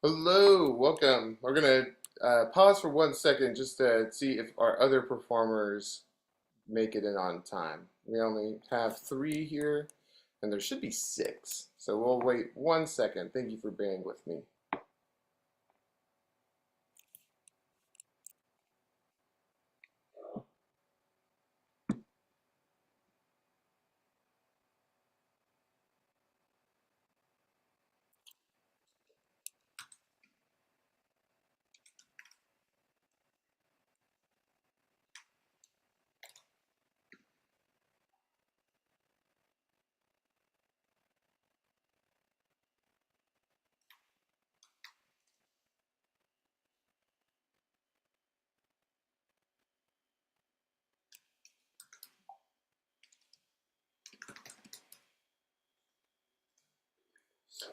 Hello, welcome. We're gonna pause for 1 second just to see if our other performers make it in on time. We only have three here, and there should be six. So we'll wait 1 second. Thank you for bearing with me.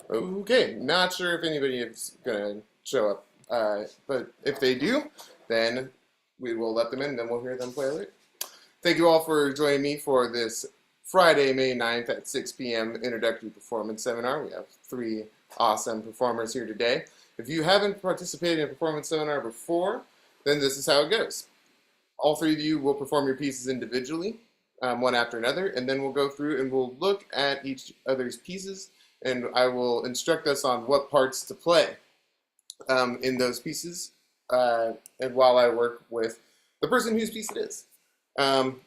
Okay, not sure if anybody is gonna show up, but if they do, then we will let them in, then we'll hear them play later. Thank you all for joining me for this Friday, May 9th at 6 p.m. Introductory Performance Seminar. We have three awesome performers here today. If you haven't participated in a performance seminar before, then this is how it goes. All three of you will perform your pieces individually, one after another, and then we'll go through and we'll look at each other's pieces, and I will instruct us on what parts to play in those pieces, and while I work with the person whose piece it is.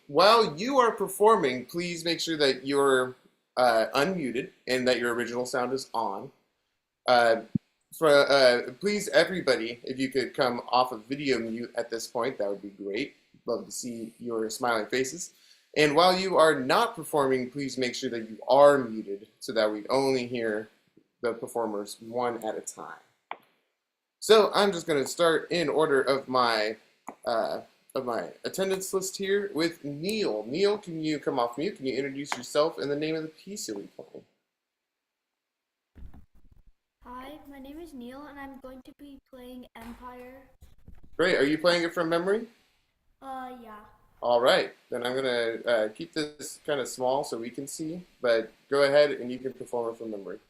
While you are performing, please make sure that you're unmuted and that your original sound is on. Please, everybody, if you could come off of video mute at this point, that would be great. Love to see your smiling faces. And while you are not performing, please make sure that you are muted so that we only hear the performers one at a time. So I'm just going to start in order of my attendance list here with Neil. Neil, can you come off mute? Can you introduce yourself and the name of the piece you'll be playing? Hi, my name is Neil, and I'm going to be playing Empire. Great. Are you playing it from memory? Yeah. All right. Then I'm going to keep this kind of small so we can see, but go ahead and you can perform it from memory.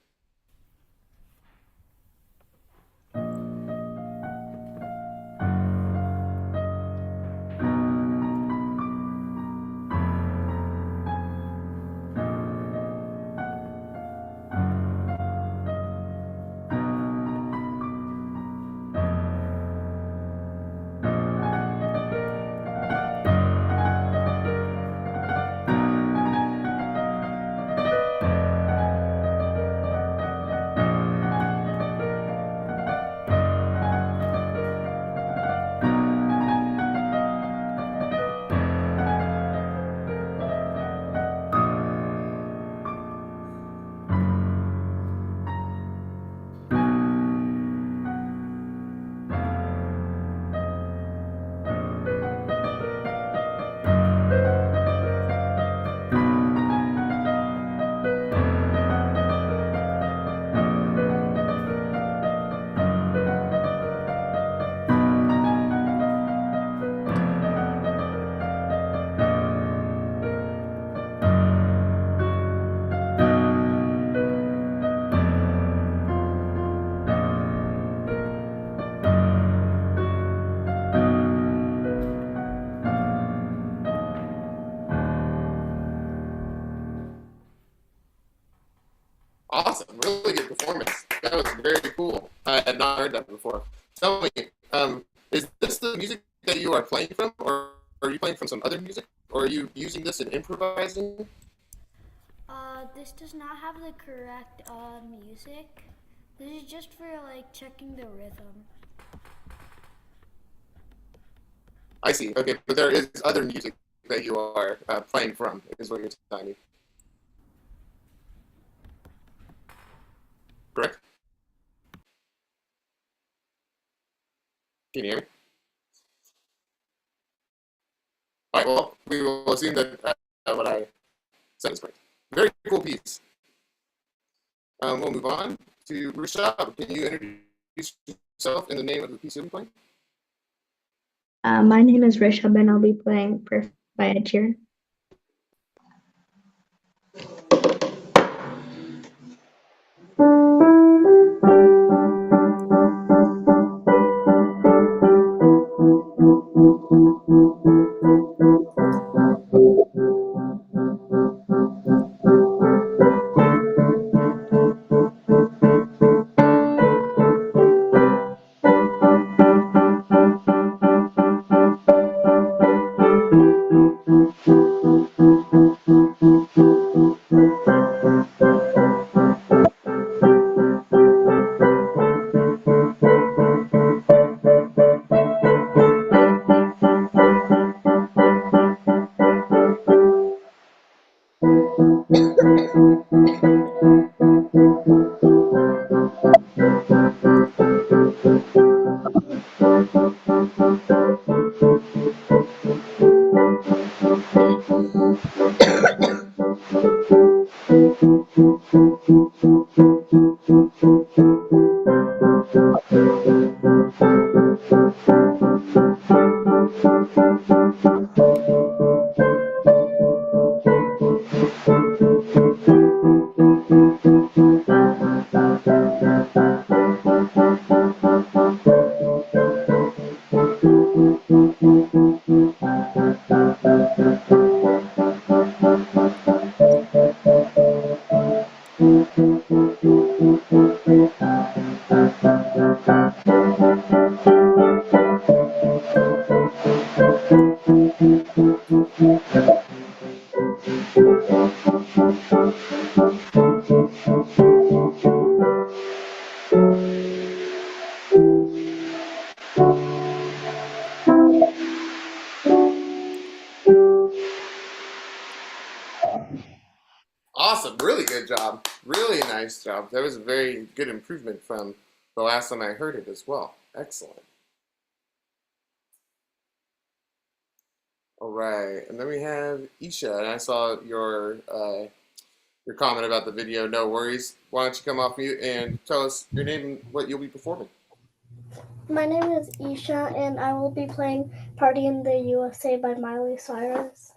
Awesome, really good performance. That was very cool. I had not heard that before. Tell me, is this the music that you are playing from, or are you playing from some other music, or are you using this and improvising? This does not have the correct music. This is just for like checking the rhythm. I see. Okay, but there is other music that you are playing from, is what you're telling me. Correct? Can you hear me? All right, well, we will assume that what I said is correct. Very cool piece. We'll move on to Rashab. Can you introduce yourself and the name of the piece you'll be playing? My name is Rishabh, and I'll be playing Perfect by Ed Sheeran. Awesome, really good job. Really nice job. That was a very good improvement from the last time I heard it as well. Excellent. All right, and then we have Isha, and I saw your comment about the video. No worries. Why don't you come off mute and tell us your name and what you'll be performing? My name is Isha, and I will be playing Party in the USA by Miley Cyrus.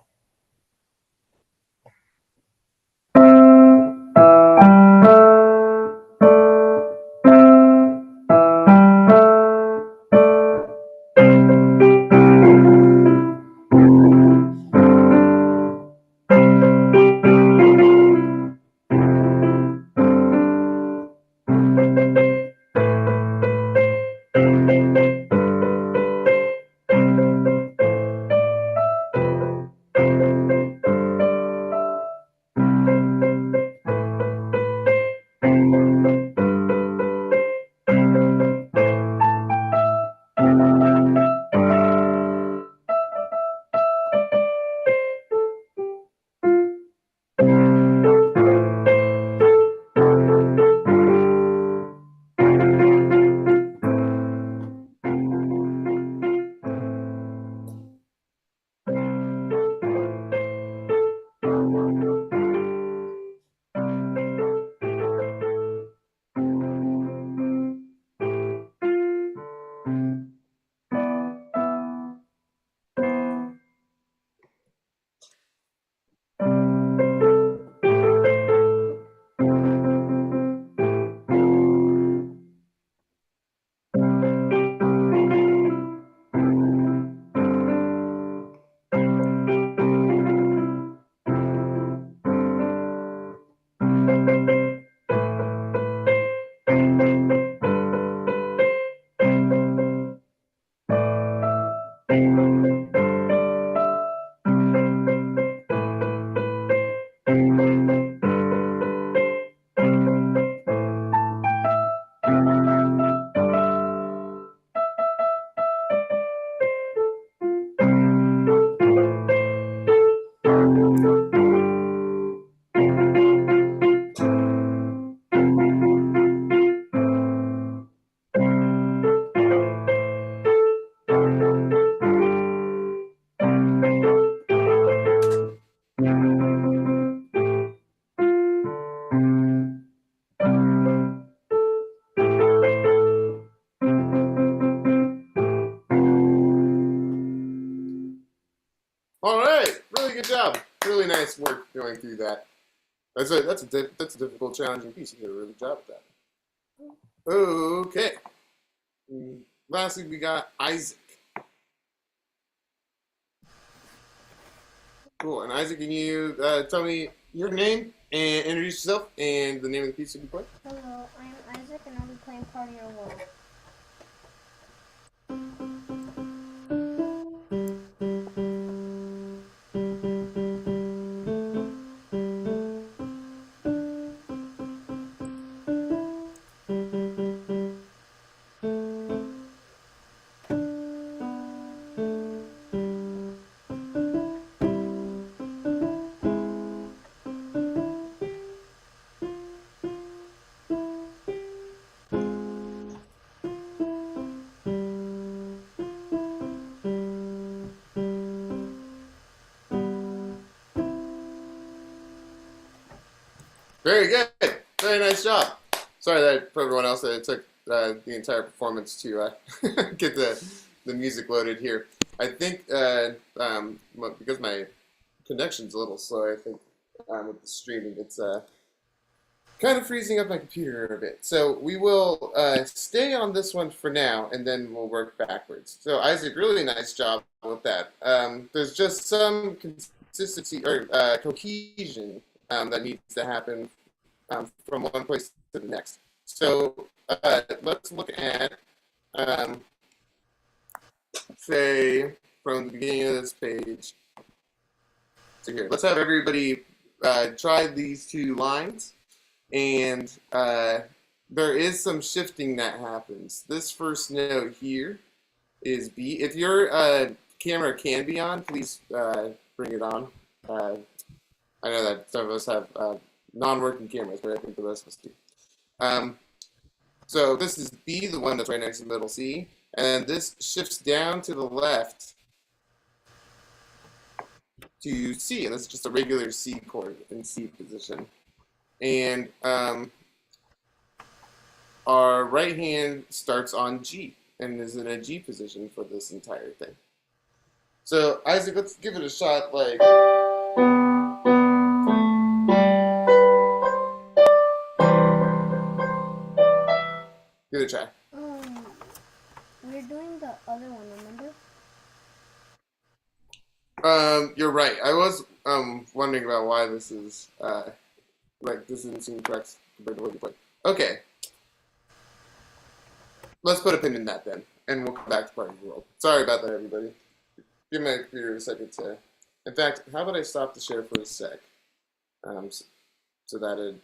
All right, really good job. Really nice work going through that. That's a difficult, challenging piece. You did a really good job with that. Okay. Lastly, we got Isaac. Cool. And Isaac, can you tell me your name and introduce yourself and the name of the piece that you play? Hello, I am Isaac, and I'll be playing Party on World. Very good. Very nice job. Sorry that for everyone else that it took the entire performance to get the music loaded here. I think because my connection's a little slow, I think with the streaming, it's kind of freezing up my computer a bit. So we will stay on this one for now, and then we'll work backwards. So Isaac, really nice job with that. There's just some consistency or cohesion that needs to happen from one place to the next. So let's look at, say, from the beginning of this page to here. Let's have everybody try these two lines. And there is some shifting that happens. This first note here is B. If your camera can be on, please bring it on. I know that some of us have non-working cameras, but I think the rest of us do. So this is B, the one that's right next to middle C. And this shifts down to the left to C. And this is just a regular C chord in C position. And our right hand starts on G and is in a G position for this entire thing. So Isaac, let's give it a shot. Like, give it a try. We're doing the other one, remember? You're right. I was wondering about why this is like this didn't seem correct compared to what you played. Okay. Let's put a pin in that then, and we'll come back to Part of the World. Sorry about that, everybody. Give my computer a second to... In fact, how about I stop the share for a sec? So that it...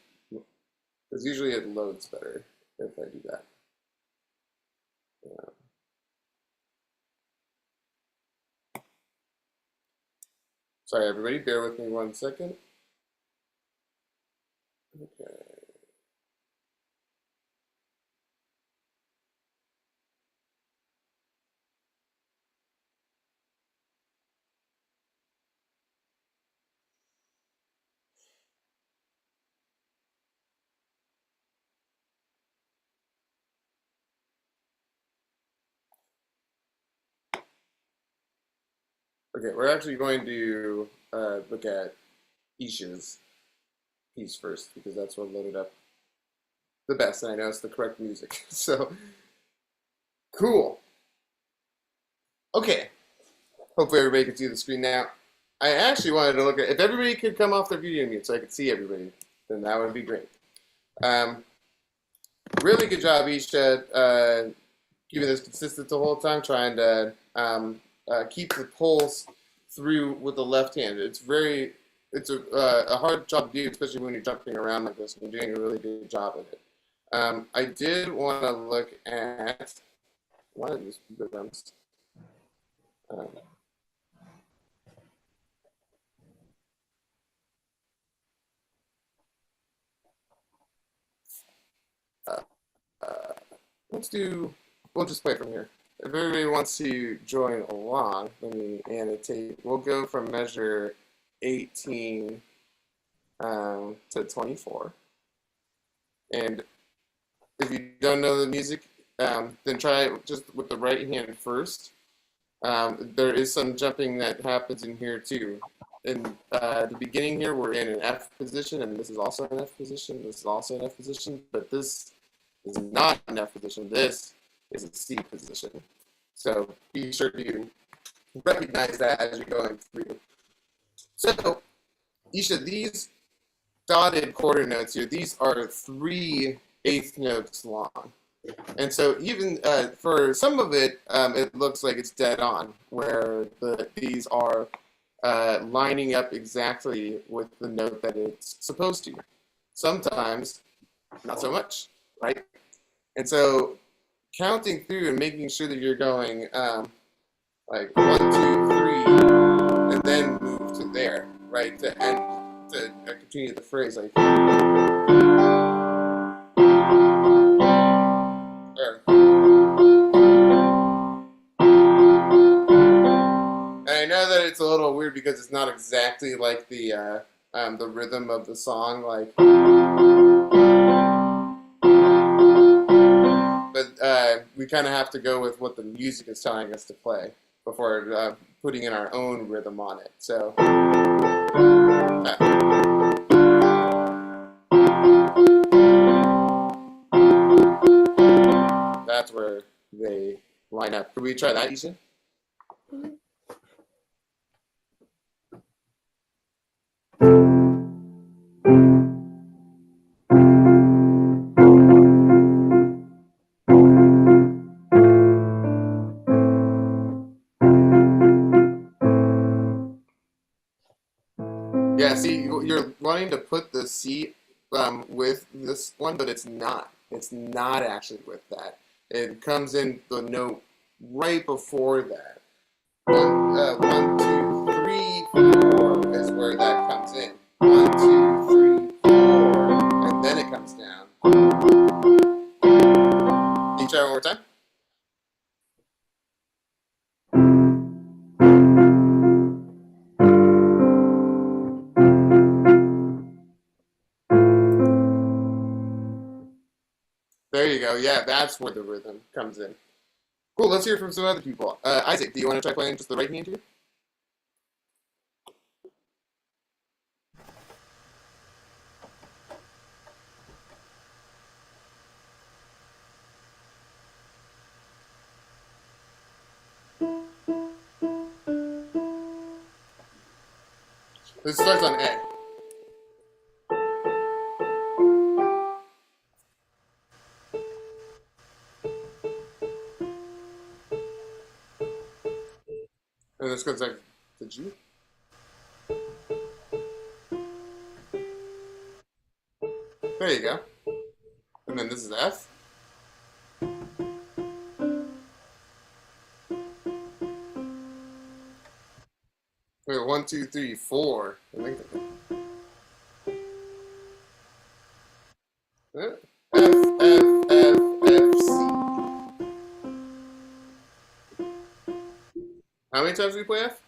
Because usually it loads better if I do that. Sorry, everybody. Bear with me 1 second. Okay. Okay, we're actually going to look at Isha's piece first because that's what loaded up the best, and I know it's the correct music. So, cool. Okay, hopefully everybody can see the screen now. I actually wanted to look at, if everybody could come off their video mute so I could see everybody, then that would be great. Really good job, Isha, keeping this consistent the whole time, trying to keep the pulse through with the left hand. It's a hard job to do, especially when you're jumping around like this, and you're doing a really good job of it. I did want to look at one of these rhythms. We'll just play from here. If everybody wants to join along, let me annotate. We'll go from measure 18 to 24. And if you don't know the music, then try it just with the right hand first. There is some jumping that happens in here too. In the beginning here, we're in an F position, and this is also an F position. This is also an F position, but this is not an F position. This is a C position. So be sure to recognize that as you're going through. So, Isha, these dotted quarter notes here, these are 3 eighth notes long. And so even for some of it, it looks like it's dead on, where these are lining up exactly with the note that it's supposed to. Sometimes, not so much, right? And so counting through and making sure that you're going like 1, 2, 3, and then move to there, right? To end, to continue the phrase like. And I know that it's a little weird because it's not exactly like the rhythm of the song, like. we kind of have to go with what the music is telling us to play before putting in our own rhythm on it. So that's where they line up. Could we try that, Isha? Yeah, see, you're wanting to put the C with this one, but it's not. It's not actually with that. It comes in the note right before that. One, two, three, four is where that comes in. 1, 2, 3, 4, and then it comes down. Can you try one more time? There you go. Yeah, that's where the rhythm comes in. Cool. Let's hear from some other people. Isaac, do you want to try playing just the right hand here? This starts on A. And this goes like to G. There you go. And then this is F. Wait, 1, 2, 3, 4. F, F, F, F, C. How many times do we play F?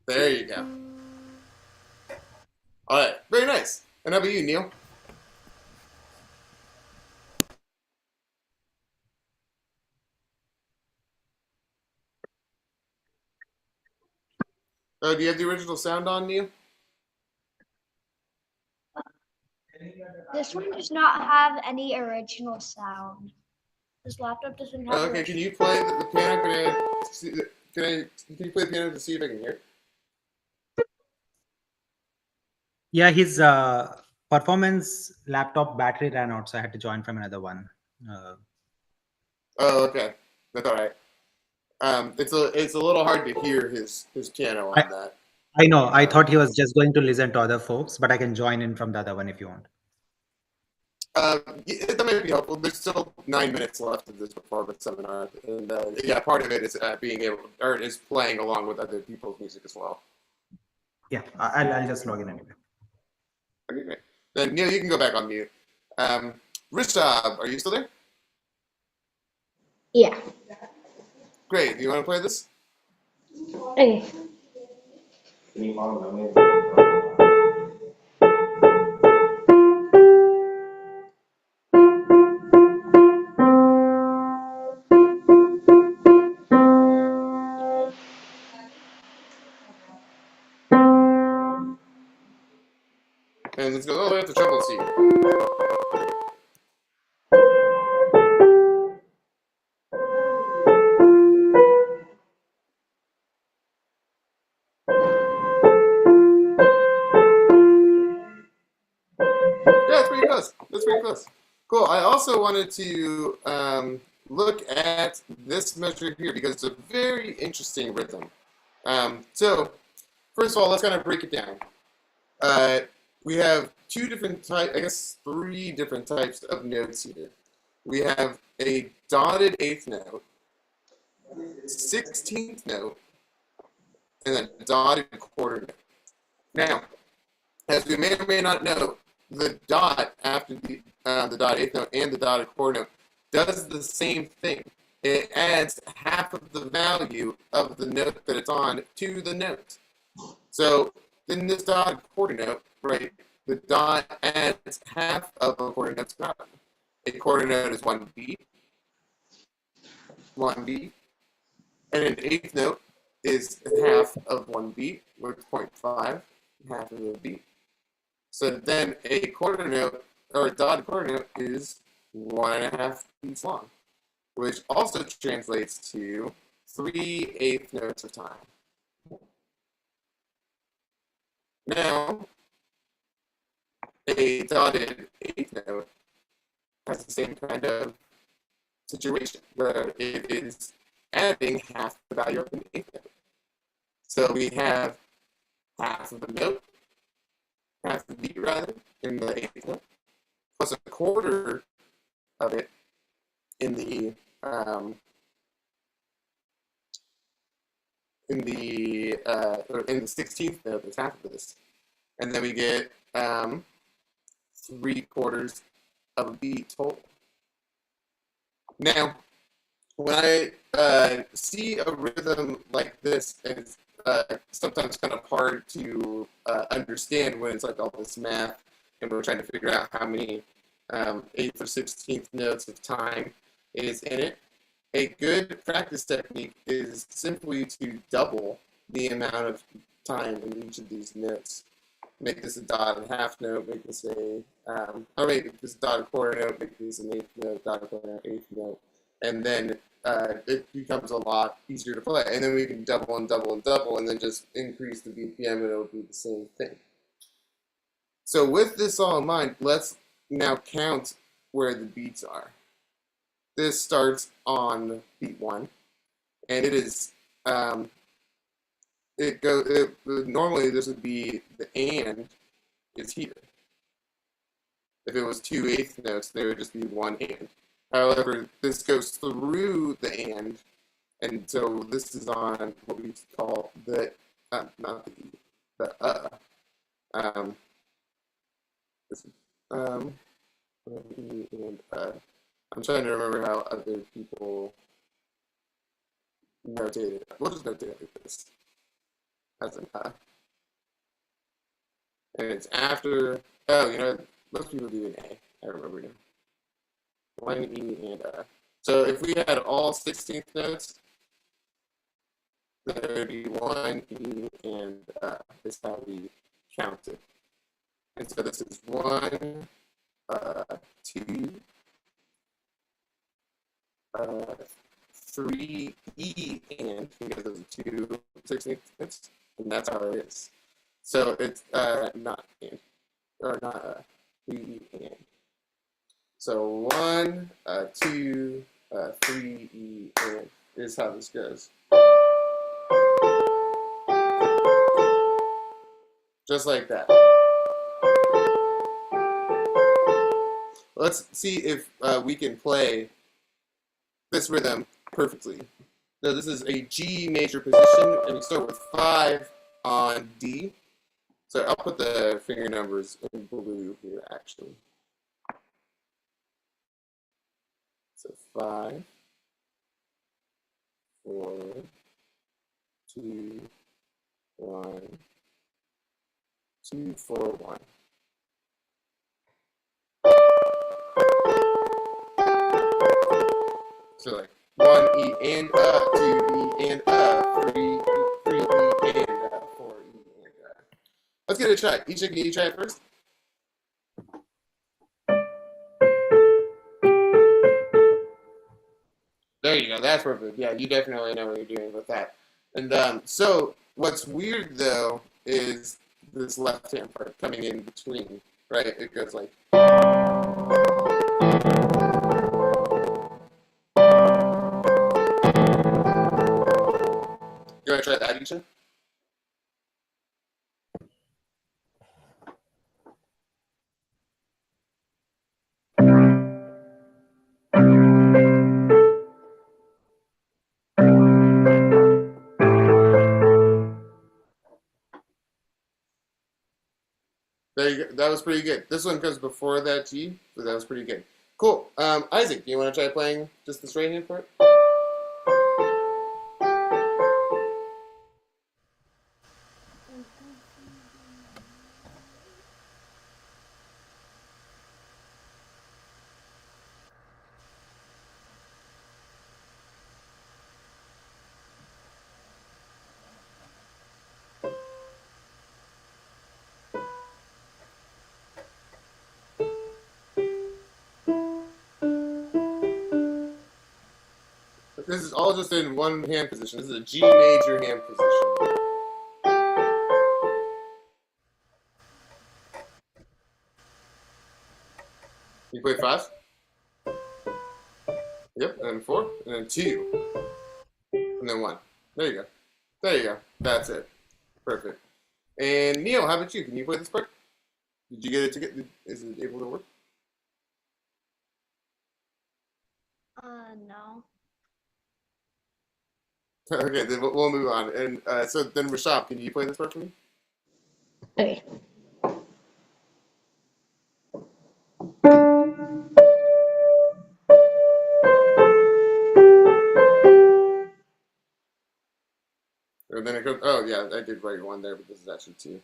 There you go. All right, very nice. And how about you, Neil? Do you have the original sound on, Neil? This one does not have any original sound. This laptop doesn't have. Okay, can you play the piano? Can you play the piano to see if I can hear it? Yeah, his performance laptop battery ran out, so I had to join from another one. Oh, okay, that's all right. It's a little hard to hear his piano on that. I know. I thought he was just going to listen to other folks, but I can join in from the other one if you want. Yeah, that might be helpful. There's still 9 minutes left of this performance seminar, and yeah, part of it is being able, or is playing along with other people's music as well. Yeah, I'll just log in anyway. Okay, great. Then Neil, you can go back on mute. Rishab, are you still there? Yeah. Great. Do you want to play this? Okay. And let's go all the way up to triple C. Yeah, that's pretty close. That's pretty close. Cool. I also wanted to look at this measure here because it's a very interesting rhythm. So, first of all, let's kind of break it down. We have two different types, I guess 3 different types of notes here. We have a dotted 8th note, 16th note, and then a dotted quarter note. Now, as we may or may not know, the dot after the dotted 8th note and the dotted quarter note does the same thing. It adds half of the value of the note that it's on to the note. So in this dotted quarter note, right, the dot adds it's half of a quarter note's value. A quarter note is 1 beat, and an eighth note is half of 1 beat, with 0.5, half of a beat. So then a quarter note, or a dotted quarter note, is 1.5 beats long, which also translates to 3/8 notes of time. Now, a dotted eighth note has the same kind of situation where it is adding half the value of an eighth note. So we have half of the note, half the beat rather, in the eighth note, plus a quarter of it in the or in the 16th note that's half of this, and then we get 3/4 of a beat total. Now, when I see a rhythm like this, and it's sometimes kind of hard to understand when it's like all this math, and we're trying to figure out how many 8th or 16th notes of time is in it. A good practice technique is simply to double the amount of time in each of these notes. Make this a dotted half note, make this make this a dotted quarter note, make this an eighth note, dotted quarter note, eighth note, and then it becomes a lot easier to play. And then we can double and double and double, and then just increase the BPM, and it'll be the same thing. So with this all in mind, let's now count where the beats are. This starts on beat 1, and it is normally this would be the and is here. If it was 2/8 notes, there would just be 1 and. However, this goes through the and so this is on what we call the not the E, the and I'm trying to remember how other people notated. We'll just notate it like this as an and it's after. Oh, most people do an A. I remember now. 1 E and So if we had all 16th notes, there would be 1 E and is how we count it. And so this is 1, 2, 3 E and because those are 2 16th notes, and that's how it is. So it's not and or not 3 E and. So 1, 2, 3 E and is how this goes. Just like that. Let's see if we can play this rhythm perfectly. So this is a G major position, and we start with 5 on D. So I'll put the finger numbers in blue here, actually. So 5, 4, 2, 1, 2, 4, 1. So like 1 E and 2 E and 3 E and 4 E and Let's give it a try. Isha, can you try it first? There you go. That's perfect. Yeah, you definitely know what you're doing with that. And so what's weird though is this left-hand part coming in between, right? It goes like. You want to try that, Isha? There you go. That was pretty good. This one comes before that G, so that was pretty good. Cool. Isaac, do you want to try playing just this right hand part? This is all just in one hand position. This is a G major hand position. You play 5? Yep, and then 4, and then 2, and then 1. There you go. There you go. That's it. Perfect. And Neil, how about you? Can you play this part? Did you get it to get? Is it able to work? No. Okay, then we'll move on. And so then Rashab, can you play this part for me? Okay. And then it goes. Oh yeah, I did write 1 there, but this is actually 2.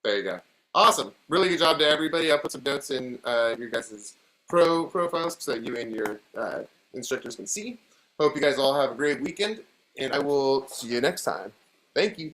There you go. Awesome. Really good job to everybody. I'll put some notes in your guys' profiles so that you and your instructors can see. Hope you guys all have a great weekend, and I will see you next time. Thank you.